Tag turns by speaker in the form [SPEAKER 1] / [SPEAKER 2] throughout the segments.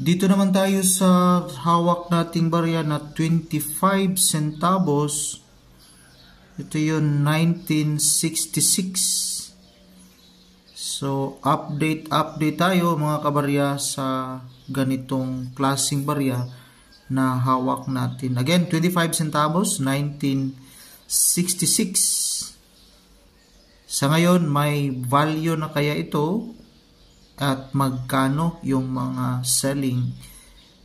[SPEAKER 1] Dito naman tayo sa hawak nating barya na 25 centavos. Ito yun, 1966. So, update tayo mga kabarya sa ganitong klaseng barya na hawak natin. Again, 25 centavos, 1966. Sa ngayon, may value na kaya ito at magkano yung mga selling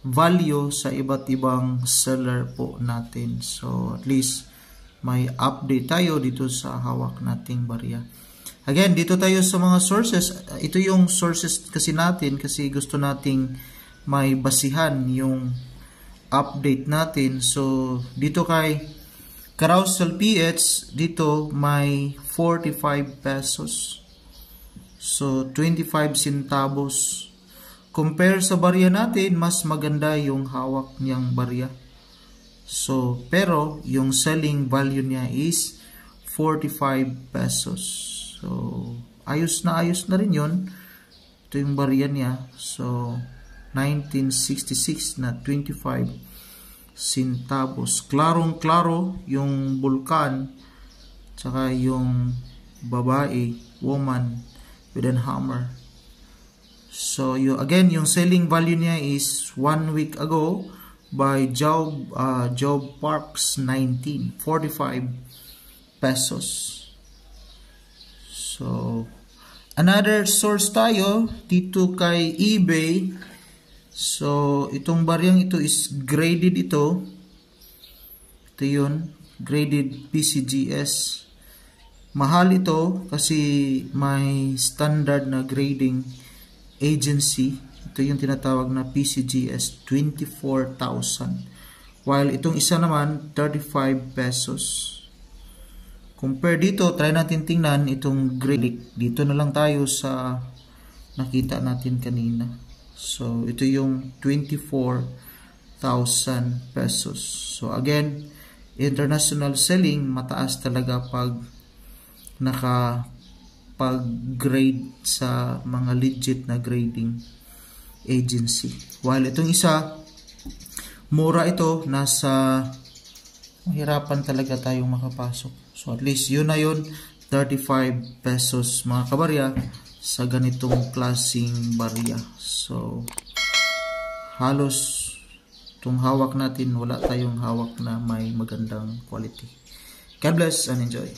[SPEAKER 1] value sa iba't ibang seller po natin. So, at least may update tayo dito sa hawak nating barya. Again, dito tayo sa mga sources. Ito yung sources kasi natin kasi gusto nating may basihan yung update natin. So, dito kay Carousel PH, dito may 45 pesos. So, 25 centavos. Compare sa barya natin, mas maganda yung hawak niyang barya. So, pero yung selling value niya is 45 pesos. So, ayos na rin yun. Ito yung barya niya. So, 1966 na 25 centavos. Klarong-klaro yung Vulcan, tsaka yung babae, woman, with a hammer. So, again, yung selling value niya is 1 week ago by Job Parks 19, 45 pesos. So, another source tayo dito kay eBay. So, itong baryang ito is graded ito. Ito yun, graded PCGS. Mahal ito kasi may standard na grading agency. Ito yung tinatawag na PCGS, 24,000. While itong isa naman, 35 pesos. Compare dito, try natin tingnan itong grade. Dito na lang tayo sa nakita natin kanina. So, ito yung 24,000 pesos. So, again, international selling, mataas talaga pag nakapag-grade sa mga legit na grading agency. While itong isa, mura ito, nasa mahirapan talaga tayong makapasok. So, at least yun na yun, 35 pesos mga kabarya sa ganitong klaseng barya. So, halos itong hawak natin, wala tayong hawak na may magandang quality. God bless and enjoy.